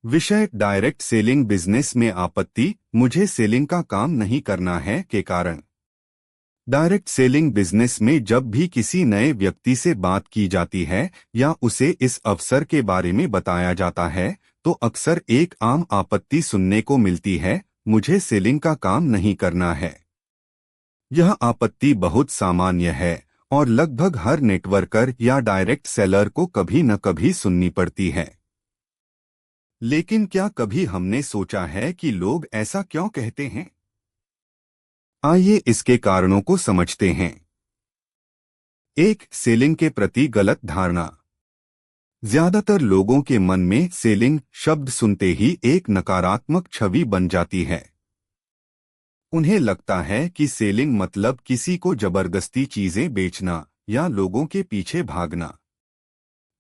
विषय direct selling business में आपत्ति, मुझे सेलिंग का काम नहीं करना है के कारण। डायरेक्ट सेलिंग बिजनेस में जब भी किसी नए व्यक्ति से बात की जाती है या उसे इस अवसर के बारे में बताया जाता है तो अक्सर एक आम आपत्ति सुनने को मिलती है, मुझे सेलिंग का काम नहीं करना है। यह आपत्ति बहुत सामान्य है और लगभग हर नेटवर्कर या डायरेक्ट सेलर को कभी न कभी सुननी पड़ती है। लेकिन क्या कभी हमने सोचा है कि लोग ऐसा क्यों कहते हैं? आइए इसके कारणों को समझते हैं। एक, सेलिंग के प्रति गलत धारणा। ज्यादातर लोगों के मन में सेलिंग शब्द सुनते ही एक नकारात्मक छवि बन जाती है। उन्हें लगता है कि सेलिंग मतलब किसी को जबरदस्ती चीजें बेचना या लोगों के पीछे भागना,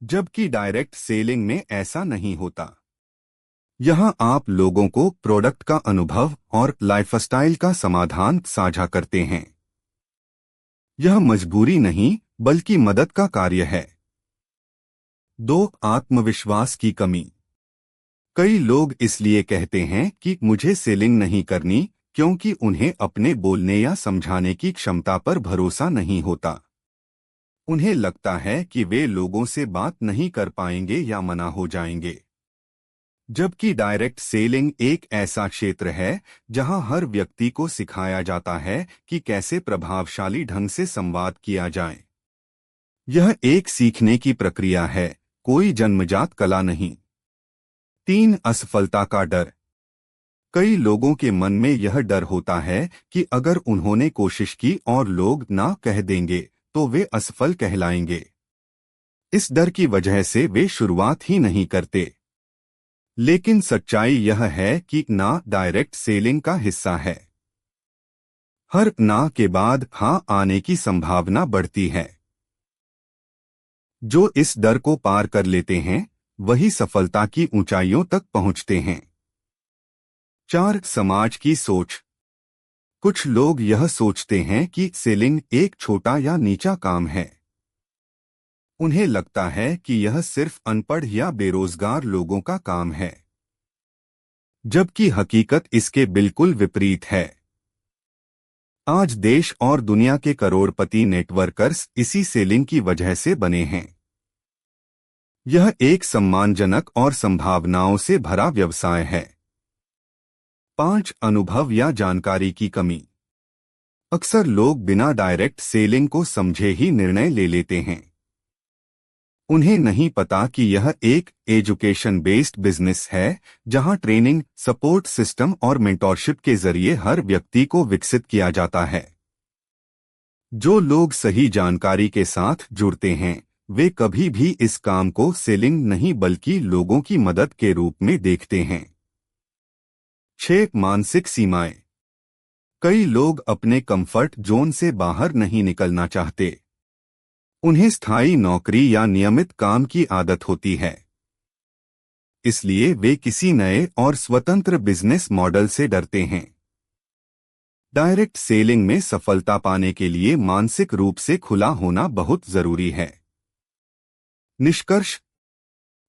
जबकि डायरेक्ट सेलिंग में ऐसा नहीं होता। यहां आप लोगों को प्रोडक्ट का अनुभव और लाइफस्टाइल का समाधान साझा करते हैं। यह मजबूरी नहीं बल्कि मदद का कार्य है। 2, आत्मविश्वास की कमी। कई लोग इसलिए कहते हैं कि मुझे सेलिंग नहीं करनी क्योंकि उन्हें अपने बोलने या समझाने की क्षमता पर भरोसा नहीं होता। उन्हें लगता है कि वे लोगों से बात नहीं कर पाएंगे या मना हो जाएंगे। जबकि डायरेक्ट सेलिंग एक ऐसा क्षेत्र है जहां हर व्यक्ति को सिखाया जाता है कि कैसे प्रभावशाली ढंग से संवाद किया जाए। यह एक सीखने की प्रक्रिया है, कोई जन्मजात कला नहीं। 3, असफलता का डर। कई लोगों के मन में यह डर होता है कि अगर उन्होंने कोशिश की और लोग ना कह देंगे तो वे असफल कहलाएंगे। इस डर की वजह से वे शुरुआत ही नहीं करते। लेकिन सच्चाई यह है कि ना डायरेक्ट सेलिंग का हिस्सा है। हर ना के बाद हां आने की संभावना बढ़ती है। जो इस डर को पार कर लेते हैं वही सफलता की ऊंचाइयों तक पहुंचते हैं। 4, समाज की सोच। कुछ लोग यह सोचते हैं कि सेलिंग एक छोटा या नीचा काम है। उन्हें लगता है कि यह सिर्फ अनपढ़ या बेरोजगार लोगों का काम है, जबकि हकीकत इसके बिल्कुल विपरीत है। आज देश और दुनिया के करोड़पति नेटवर्कर्स इसी सेलिंग की वजह से बने हैं। यह एक सम्मानजनक और संभावनाओं से भरा व्यवसाय है। 5, अनुभव या जानकारी की कमी। अक्सर लोग बिना डायरेक्ट सेलिंग को समझे ही निर्णय ले लेते हैं। उन्हें नहीं पता कि यह एक एजुकेशन बेस्ड बिजनेस है जहां ट्रेनिंग, सपोर्ट सिस्टम और मेंटोरशिप के जरिए हर व्यक्ति को विकसित किया जाता है। जो लोग सही जानकारी के साथ जुड़ते हैं वे कभी भी इस काम को सेलिंग नहीं बल्कि लोगों की मदद के रूप में देखते हैं। 6, मानसिक सीमाएं। कई लोग अपने कंफर्ट जोन से बाहर नहीं निकलना चाहते। उन्हें स्थायी नौकरी या नियमित काम की आदत होती है, इसलिए वे किसी नए और स्वतंत्र बिजनेस मॉडल से डरते हैं। डायरेक्ट सेलिंग में सफलता पाने के लिए मानसिक रूप से खुला होना बहुत जरूरी है। निष्कर्ष,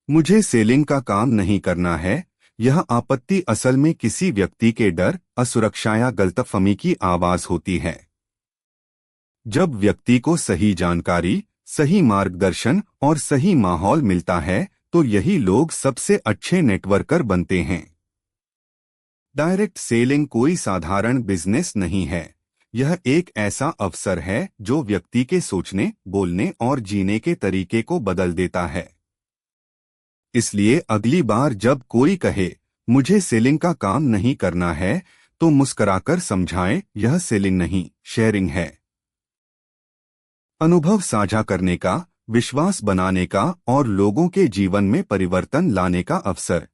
मुझे सेलिंग का काम नहीं करना है, यह आपत्ति असल में किसी व्यक्ति के डर, असुरक्षा या गलतफहमी की आवाज होती है। जब व्यक्ति को सही जानकारी, सही मार्गदर्शन और सही माहौल मिलता है तो यही लोग सबसे अच्छे नेटवर्कर बनते हैं। डायरेक्ट सेलिंग कोई साधारण बिजनेस नहीं है, यह एक ऐसा अवसर है जो व्यक्ति के सोचने, बोलने और जीने के तरीके को बदल देता है। इसलिए अगली बार जब कोई कहे मुझे सेलिंग का काम नहीं करना है तो मुस्कुराकर समझाएं, यह सेलिंग नहीं, शेयरिंग है। अनुभव साझा करने का, विश्वास बनाने का और लोगों के जीवन में परिवर्तन लाने का अवसर।